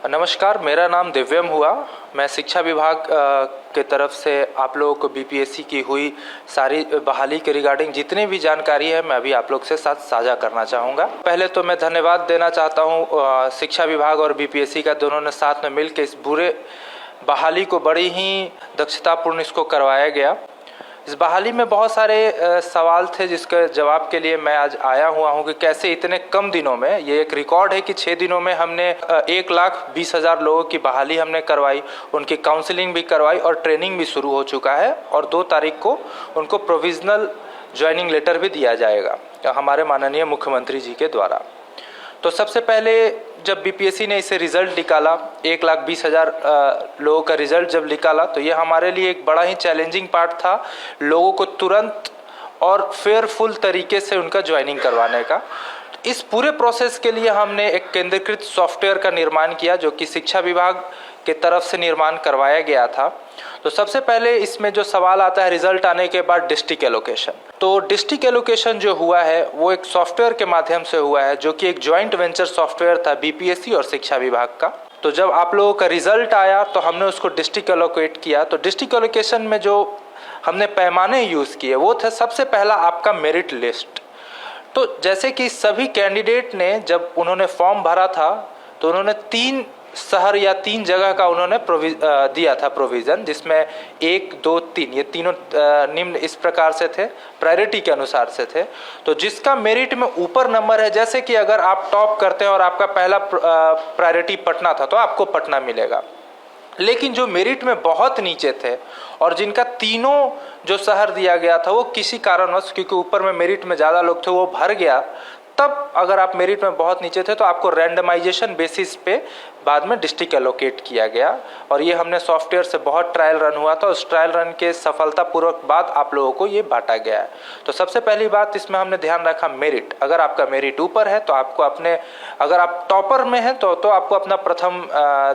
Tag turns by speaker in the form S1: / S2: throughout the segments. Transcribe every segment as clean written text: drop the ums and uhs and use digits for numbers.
S1: नमस्कार, मेरा नाम दिव्यम हुआ। मैं शिक्षा विभाग के तरफ से आप लोगों को बीपीएससी की हुई सारी बहाली के रिगार्डिंग जितनी भी जानकारी है मैं अभी आप लोग से साथ साझा करना चाहूँगा। पहले तो मैं धन्यवाद देना चाहता हूँ शिक्षा विभाग और बीपीएससी का, दोनों ने साथ में मिलकर इस पूरे बहाली को बड़ी ही दक्षतापूर्ण इसको करवाया गया। इस बहाली में बहुत सारे सवाल थे जिसके जवाब के लिए मैं आज आया हुआ हूं कि कैसे इतने कम दिनों में, ये एक रिकॉर्ड है कि 6 दिनों में हमने 1,20,000 लोगों की बहाली हमने करवाई, उनकी काउंसलिंग भी करवाई और ट्रेनिंग भी शुरू हो चुका है और 2 तारीख को उनको प्रोविजनल ज्वाइनिंग लेटर भी दिया जाएगा हमारे माननीय मुख्यमंत्री जी के द्वारा। तो सबसे पहले जब बीपीएससी ने इसे रिज़ल्ट निकाला, 1,20,000 लोगों का रिज़ल्ट जब निकाला, तो ये हमारे लिए एक बड़ा ही चैलेंजिंग पार्ट था, लोगों को तुरंत और फेयरफुल तरीके से उनका ज्वाइनिंग करवाने का। इस पूरे प्रोसेस के लिए हमने एक केंद्रीकृत सॉफ्टवेयर का निर्माण किया जो कि शिक्षा विभाग के तरफ से निर्माण करवाया गया था। तो सबसे पहले इसमें जो सवाल आता है रिजल्ट आने के बाद डिस्ट्रिक्ट एलोकेशन, तो डिस्ट्रिक्ट एलोकेशन जो हुआ है वो एक सॉफ्टवेयर के माध्यम से हुआ है जो कि एक जॉइंट वेंचर सॉफ्टवेयर था बीपीएससी और शिक्षा विभाग का। तो जब आप लोगों का रिजल्ट आया तो हमने उसको डिस्ट्रिक्ट एलोकेट किया। तो डिस्ट्रिक्ट एलोकेशन में जो हमने पैमाने यूज़ किए वो थे, सबसे पहला आपका मेरिट लिस्ट। तो जैसे कि सभी कैंडिडेट ने जब उन्होंने फॉर्म भरा था तो उन्होंने 3 शहर या 3 जगह का उन्होंने दिया था प्रोविज़न, जिसमें 1, 2, 3 ये तीनों निम्न इस प्रकार से थे, प्रायोरिटी के अनुसार से थे। तो जिसका मेरिट में ऊपर नंबर है, जैसे कि अगर आप टॉप करते हैं और आपका पहला प्रायोरिटी पटना था तो आपको पटना मिलेगा। लेकिन जो मेरिट में बहुत नीचे थे और जिनका तीनों जो शहर दिया गया था वो किसी कारणवश, क्योंकि ऊपर में मेरिट में ज़्यादा लोग थे, वो भर गया, तब अगर आप मेरिट में बहुत नीचे थे तो आपको रैंडमाइजेशन बेसिस पे बाद में डिस्ट्रिक्ट एलोकेट किया गया। और ये हमने सॉफ्टवेयर से बहुत ट्रायल रन हुआ था, उस ट्रायल रन के सफलतापूर्वक बाद आप लोगों को ये बांटा गया है। तो सबसे पहली बात इसमें हमने ध्यान रखा मेरिट। अगर आपका मेरिट ऊपर है तो आपको अपने, अगर आप टॉपर में हैं तो आपको अपना प्रथम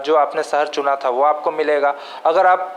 S1: जो आपने शहर चुना था वो आपको मिलेगा। अगर आप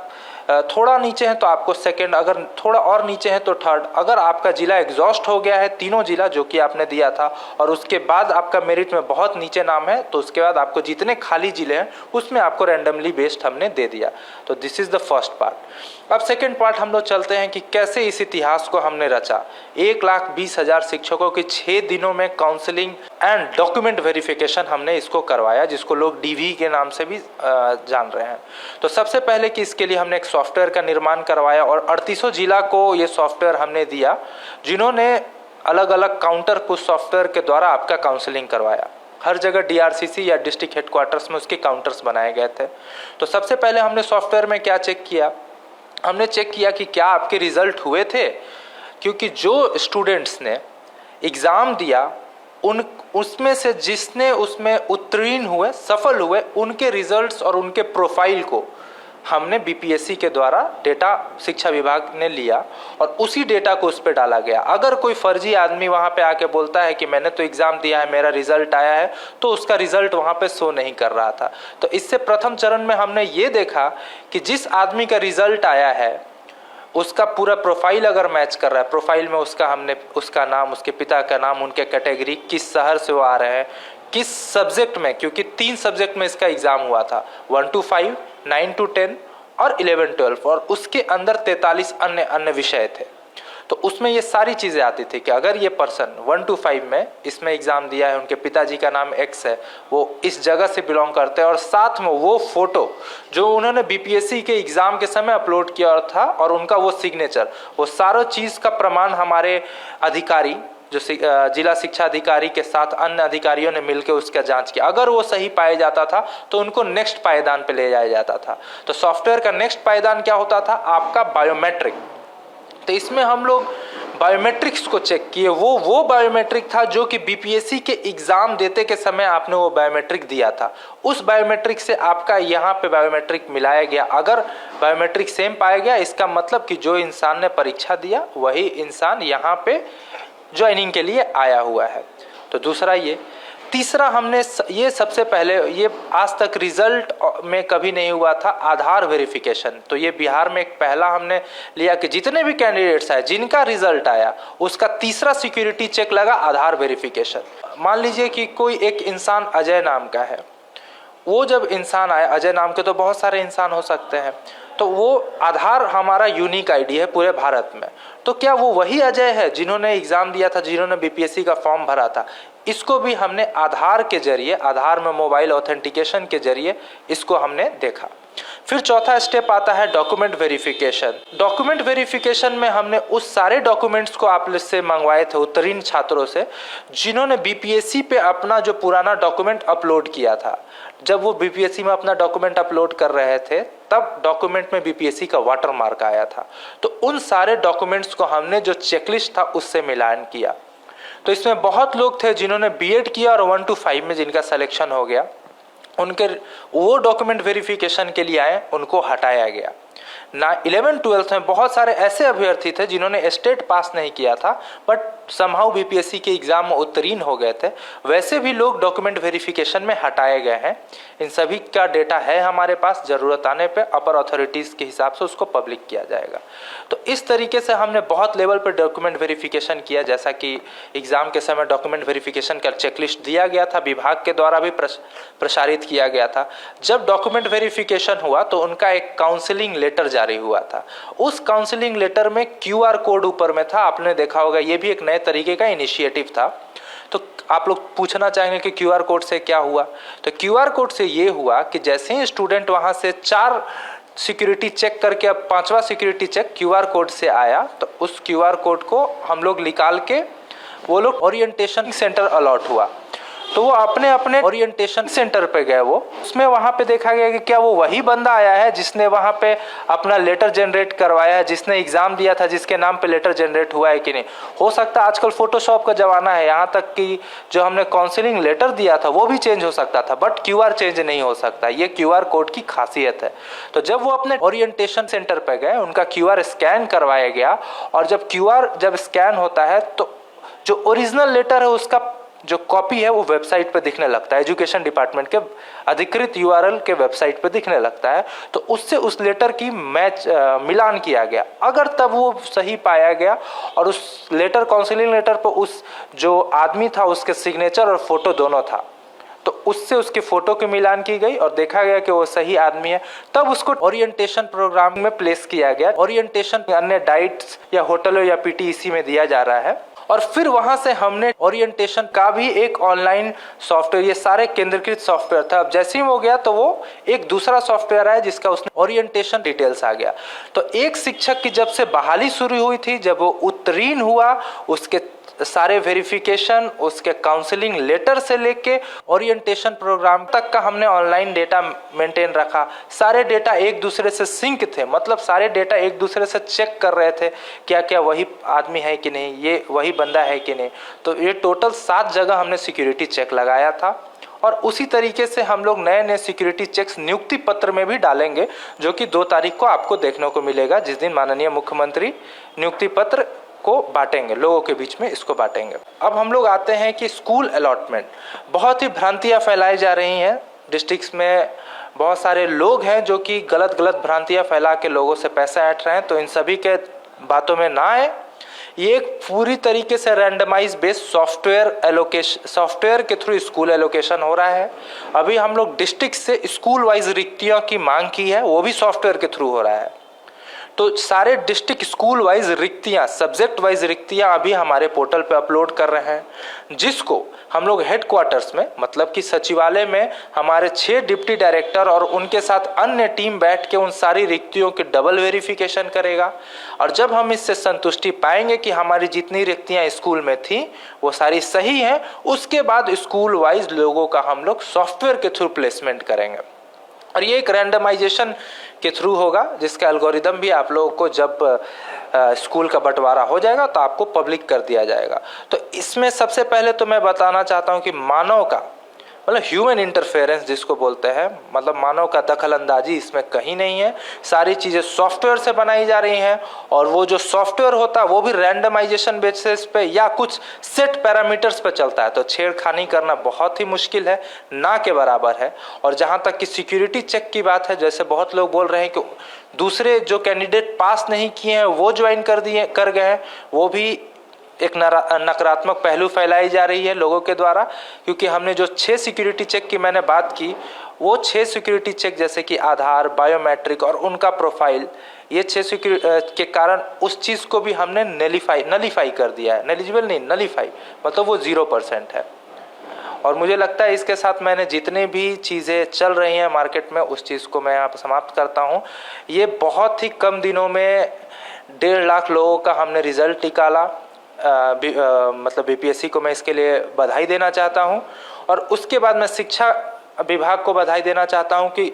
S1: थोड़ा नीचे हैं तो आपको सेकंड, अगर थोड़ा और नीचे हैं तो थर्ड। अगर आपका जिला एग्जॉस्ट हो गया है, तीनों जिला जो कि आपने दिया था, और उसके बाद आपका मेरिट में बहुत नीचे नाम है, तो उसके बाद आपको जितने खाली जिले हैं उसमें आपको रैंडमली बेस्ड हमने दे दिया। तो this is the first part. अब सेकेंड पार्ट हम लोग चलते हैं कि कैसे इस इतिहास को हमने रचा। 1,20,000 शिक्षकों की 6 दिनों में काउंसलिंग एंड डॉक्यूमेंट वेरिफिकेशन हमने इसको करवाया, जिसको लोग डीवी के नाम से भी जान रहे हैं। तो सबसे पहले कि इसके लिए हमने एक सॉफ्टवेयर का निर्माण करवाया और 38 जिला को ये सॉफ्टवेयर हमने दिया, जिन्होंने अलग अलग काउंटर पुश सॉफ्टवेयर के द्वारा आपका काउंसलिंग करवाया। हर जगह डीआरसीसी या डिस्ट्रिक्ट हेडक्वार्टर्स में उसके काउंटर्स बनाए गए थे। तो सबसे पहले हमने सॉफ्टवेयर में क्या चेक किया, हमने चेक किया कि क्या आपके रिजल्ट हुए थे, क्योंकि जो स्टूडेंट्स ने एग्ज़ाम दिया उसमें से जिसने उसमें उत्तीर्ण हुए, सफल हुए, उनके रिजल्ट्स और उनके प्रोफाइल को हमने बीपीएससी के द्वारा डेटा शिक्षा विभाग ने लिया और उसी डेटा को उस पर डाला गया। अगर कोई फर्जी आदमी वहाँ पे आके बोलता है कि मैंने तो एग्ज़ाम दिया है, मेरा रिजल्ट आया है, तो उसका रिजल्ट वहाँ पे शो नहीं कर रहा था। तो इससे प्रथम चरण में हमने ये देखा कि जिस आदमी का रिजल्ट आया है उसका पूरा प्रोफाइल अगर मैच कर रहा है, प्रोफाइल में हमने उसका नाम, उसके पिता का नाम, उनके कैटेगरी, किस शहर से वो आ रहे हैं, किस सब्जेक्ट में, क्योंकि 3 सब्जेक्ट में इसका एग्ज़ाम हुआ था, 1 to 5, 9 to 10 और 11-12, और उसके अंदर 43 अन्य विषय थे। तो उसमें ये सारी चीज़ें आती थी कि अगर ये पर्सन 1 to 5 में इसमें एग्ज़ाम दिया है, उनके पिताजी का नाम X है, वो इस जगह से बिलोंग करते हैं, और साथ में वो फोटो जो उन्होंने बीपीएससी के एग्ज़ाम के समय अपलोड किया था और उनका वो सिग्नेचर, वो सारा चीज़ का प्रमाण हमारे अधिकारी जो जिला शिक्षा अधिकारी के साथ अन्य अधिकारियों ने मिलकर उसका जांच किया। अगर वो सही पाया जाता था तो उनको नेक्स्ट पायदान पे ले जाया जाता था। तो सॉफ्टवेयर का नेक्स्ट पायदान क्या होता था, आपका बायोमेट्रिक। तो इसमें हम लोग बायोमेट्रिक्स को चेक किए। वो बायोमेट्रिक था जो कि बीपीएससी के एग्ज़ाम देते के समय आपने वो बायोमेट्रिक दिया था, उस बायोमेट्रिक से आपका यहाँ पे बायोमेट्रिक मिलाया गया। अगर बायोमेट्रिक सेम पाया गया, इसका मतलब कि जो इंसान ने परीक्षा दिया वही इंसान यहाँ पे ज्वाइनिंग के लिए आया हुआ है। तो दूसरा ये। तीसरा हमने ये सबसे पहले, ये आज तक रिजल्ट में कभी नहीं हुआ था, आधार वेरिफिकेशन। तो ये बिहार में एक पहला हमने लिया कि जितने भी कैंडिडेट्स आए जिनका रिजल्ट आया उसका तीसरा सिक्योरिटी चेक लगा आधार वेरिफिकेशन। मान लीजिए कि कोई एक इंसान अजय नाम का है, वो जब इंसान आया, अजय नाम के तो बहुत सारे इंसान हो सकते हैं, तो वो आधार हमारा यूनिक आईडी है पूरे भारत में। तो क्या वो वही अजय है जिन्होंने एग्ज़ाम दिया था, जिन्होंने बीपीएससी का फॉर्म भरा था? इसको भी हमने आधार के जरिए, आधार में मोबाइल ऑथेंटिकेशन के जरिए इसको हमने देखा। फिर चौथा स्टेप आता है डॉक्यूमेंट वेरिफिकेशन। डॉक्यूमेंट वेरिफिकेशन में हमने उस सारे डॉक्यूमेंट्स को आप से मंगवाए थे उत्तीर्ण छात्रों से जिन्होंने बीपीएससी पे अपना जो पुराना डॉक्यूमेंट अपलोड किया था। जब वो बीपीएससी में अपना डॉक्यूमेंट अपलोड कर रहे थे तब डॉक्यूमेंट में बीपीएससी का वाटर मार्क आया था। तो उन सारे डॉक्यूमेंट्स को हमने जो चेकलिस्ट था उससे मिलान किया। तो इसमें बहुत लोग थे जिन्होंने बीएड किया और 1 to 5 में जिनका सिलेक्शन हो गया, उनके वो डॉक्यूमेंट वेरिफिकेशन के लिए आए, उनको हटाया गया ना। 11-12 में बहुत सारे ऐसे अभ्यर्थी थे जिन्होंने स्टेट पास नहीं किया था बट समहाउ बीपीएससी के एग्जाम में उत्तीर्ण हो गए थे, वैसे भी लोग डॉक्यूमेंट वेरिफिकेशन में हटाए गए हैं। इन सभी का डेटा है हमारे पास, ज़रूरत आने पे अपर अथॉरिटीज़ के हिसाब से उसको पब्लिक किया जाएगा। तो इस तरीके से हमने बहुत लेवल पर डॉक्यूमेंट वेरिफिकेशन किया, जैसा कि एग्ज़ाम के समय डॉक्यूमेंट वेरिफिकेशन का चेकलिस्ट दिया गया था, विभाग के द्वारा भी प्रसारित किया गया था। जब डॉक्यूमेंट वेरिफिकेशन हुआ तो उनका एक काउंसलिंग लेटर जारी हुआ था। उस काउंसलिंग लेटर में क्यूआर कोड ऊपर में था, आपने देखा होगा, ये भी एक नए तरीके का इनिशिएटिव था। तो आप लोग पूछना चाहेंगे कि क्यूआर कोड से क्या हुआ? तो क्यूआर कोड से ये हुआ कि जैसे ही स्टूडेंट वहाँ से 4 सिक्योरिटी चेक करके अब 5वां सिक्योरिटी चेक क्यूआर कोड से आया, तो उस क्यूआर कोड को हम लोग निकाल के वो लोग ओरिएंटेशन सेंटर अलॉट हुआ, तो वो अपने अपने ओरिएंटेशन सेंटर पे गए। वो उसमें वहाँ पे देखा गया कि क्या वो वही बंदा आया है जिसने वहाँ पे अपना लेटर जनरेट करवाया है, जिसने एग्ज़ाम दिया था, जिसके नाम पे लेटर जनरेट हुआ है कि नहीं। हो सकता है आजकल फोटोशॉप का ज़माना है, यहाँ तक कि जो हमने काउंसलिंग लेटर दिया था वो भी चेंज हो सकता था, बट क्यूआर चेंज नहीं हो सकता। ये क्यूआर कोड की खासियत है। तो जब वो अपने ओरिएंटेशन सेंटर पर गए, उनका क्यूआर स्कैन करवाया गया, और जब क्यूआर जब स्कैन होता है तो जो ओरिजिनल लेटर है उसका जो कॉपी है वो वेबसाइट पे दिखने लगता है, एजुकेशन डिपार्टमेंट के अधिकृत यूआरएल के वेबसाइट पे दिखने लगता है। तो उससे उस लेटर की मिलान किया गया। अगर तब वो सही पाया गया और उस लेटर, काउंसलिंग लेटर पर उस जो आदमी था उसके सिग्नेचर और फोटो दोनों था, तो उससे उसके फोटो की मिलान की गई और देखा गया कि वो सही आदमी है, तब उसको ओरिएंटेशन प्रोग्राम में प्लेस किया गया। ओरिएंटेशन अन्य डाइट्स या होटलों या पीटीईसी में दिया जा रहा है। और फिर वहां से हमने ओरिएंटेशन का भी एक ऑनलाइन सॉफ्टवेयर, ये सारे केंद्रीकृत सॉफ्टवेयर था। अब जैसे ही वो गया तो वो एक दूसरा सॉफ्टवेयर आया जिसका उसने ओरिएंटेशन डिटेल्स आ गया। तो एक शिक्षक की जब से बहाली शुरू हुई थी, जब वो उत्तीर्ण हुआ, उसके सारे वेरिफिकेशन, उसके काउंसलिंग लेटर से लेके ओरिएंटेशन प्रोग्राम तक का हमने ऑनलाइन डेटा मेंटेन रखा। सारे डेटा एक दूसरे से सिंक थे, मतलब सारे डेटा एक दूसरे से चेक कर रहे थे क्या क्या वही आदमी है कि नहीं, ये वही बंदा है कि नहीं। तो ये टोटल 7 जगह हमने सिक्योरिटी चेक लगाया था। और उसी तरीके से हम लोग नए नए सिक्योरिटी चेक्स नियुक्ति पत्र में भी डालेंगे, जो कि 2 तारीख को आपको देखने को मिलेगा, जिस दिन माननीय मुख्यमंत्री नियुक्ति पत्र को बांटेंगे, लोगों के बीच में इसको बांटेंगे। अब हम लोग आते हैं कि स्कूल अलॉटमेंट, बहुत ही भ्रांतियां फैलाई जा रही हैं डिस्ट्रिक्ट्स में। बहुत सारे लोग हैं जो कि गलत गलत भ्रांतियां फैला के लोगों से पैसा ऐंठ रहे हैं, तो इन सभी के बातों में ना आए। ये एक पूरी तरीके से रैंडमाइज बेस्ड सॉफ्टवेयर के थ्रू स्कूल एलोकेशन हो रहा है। अभी हम लोग डिस्ट्रिक्ट से स्कूल वाइज रिक्तियों की मांग की है, वो भी सॉफ्टवेयर के थ्रू हो रहा है। तो सारे डिस्ट्रिक्ट स्कूल वाइज रिक्तियाँ, सब्जेक्ट वाइज रिक्तियाँ अभी हमारे पोर्टल पे अपलोड कर रहे हैं, जिसको हम लोग हेडक्वार्टर्स में, मतलब कि सचिवालय में हमारे 6 डिप्टी डायरेक्टर और उनके साथ अन्य टीम बैठ के उन सारी रिक्तियों की डबल वेरिफिकेशन करेगा। और जब हम इससे संतुष्टि पाएंगे कि हमारी जितनी रिक्तियाँ स्कूल में थी वो सारी सही हैं, उसके बाद स्कूल वाइज लोगों का हम लोग सॉफ्टवेयर के थ्रू प्लेसमेंट करेंगे। और ये एक रैंडमाइजेशन के थ्रू होगा, जिसका एल्गोरिदम भी आप लोगों को जब स्कूल का बंटवारा हो जाएगा तो आपको पब्लिक कर दिया जाएगा। तो इसमें सबसे पहले तो मैं बताना चाहता हूँ कि मानव का, मतलब ह्यूमन इंटरफेरेंस जिसको बोलते हैं, मतलब मानव का दखल अंदाजी इसमें कहीं नहीं है। सारी चीज़ें सॉफ्टवेयर से बनाई जा रही हैं, और वो जो सॉफ्टवेयर होता है वो भी रैंडमाइजेशन बेसिस पे या कुछ सेट पैरामीटर्स पे चलता है। तो छेड़खानी करना बहुत ही मुश्किल है, ना के बराबर है। और जहाँ तक कि सिक्योरिटी चेक की बात है, जैसे बहुत लोग बोल रहे हैं कि दूसरे जो कैंडिडेट पास नहीं किए हैं वो ज्वाइन कर गए हैं, वो भी एक नकारात्मक पहलू फैलाई जा रही है लोगों के द्वारा, क्योंकि हमने जो 6 सिक्योरिटी चेक की मैंने बात की, वो 6 सिक्योरिटी चेक जैसे कि आधार, बायोमेट्रिक और उनका प्रोफाइल, ये 6 सिक्योरिटी के कारण उस चीज़ को भी हमने नलीफाई कर दिया है। नेलिजिबल नहीं, नलीफाई मतलब वो 0% है। और मुझे लगता है इसके साथ मैंने जितने भी चीज़ें चल रही हैं मार्केट में, उस चीज़ को मैं यहाँ पर समाप्त करता हूँ। ये बहुत ही कम दिनों में 1.5 लाख लोगों का हमने रिज़ल्ट निकाला। मतलब बीपीएससी को मैं इसके लिए बधाई देना चाहता हूं। और उसके बाद मैं शिक्षा विभाग को बधाई देना चाहता हूं कि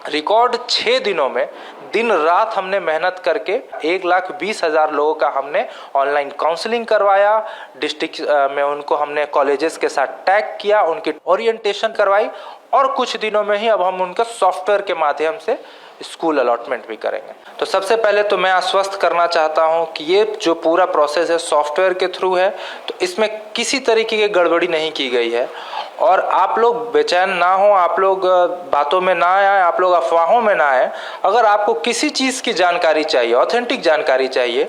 S1: रिकॉर्ड 6 दिनों में दिन रात हमने मेहनत करके 1,20,000 लोगों का हमने ऑनलाइन काउंसलिंग करवाया। डिस्ट्रिक्ट में उनको हमने कॉलेजेस के साथ टैग किया, उनकी ओरिएंटेशन करवाई, और कुछ दिनों में ही अब हम उनका सॉफ्टवेयर के माध्यम से स्कूल अलॉटमेंट भी करेंगे। तो सबसे पहले तो मैं आश्वस्त करना चाहता हूं कि ये जो पूरा प्रोसेस है सॉफ्टवेयर के थ्रू है, तो इसमें किसी तरीके की गड़बड़ी नहीं की गई है। और आप लोग बेचैन ना हो, आप लोग बातों में ना आए, आप लोग अफवाहों में ना आए। अगर आपको किसी चीज़ की जानकारी चाहिए, ऑथेंटिक जानकारी चाहिए,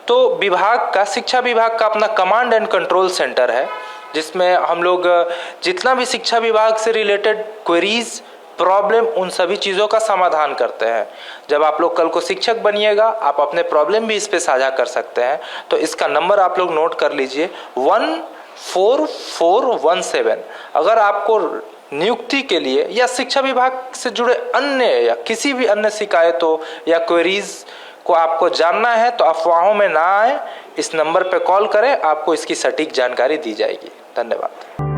S1: तो विभाग का, शिक्षा विभाग का अपना कमांड एंड कंट्रोल सेंटर है, जिसमें हम लोग जितना भी शिक्षा विभाग से रिलेटेड क्वेरीज, प्रॉब्लम, उन सभी चीज़ों का समाधान करते हैं। जब आप लोग कल को शिक्षक बनिएगा, आप अपने प्रॉब्लम भी इस पे साझा कर सकते हैं। तो इसका नंबर आप लोग नोट कर लीजिए, 14417। अगर आपको नियुक्ति के लिए या शिक्षा विभाग से जुड़े अन्य या किसी भी अन्य शिकायतों या क्वेरीज को आपको जानना है, तो अफवाहों में ना आए, इस नंबर पर कॉल करें, आपको इसकी सटीक जानकारी दी जाएगी। धन्यवाद।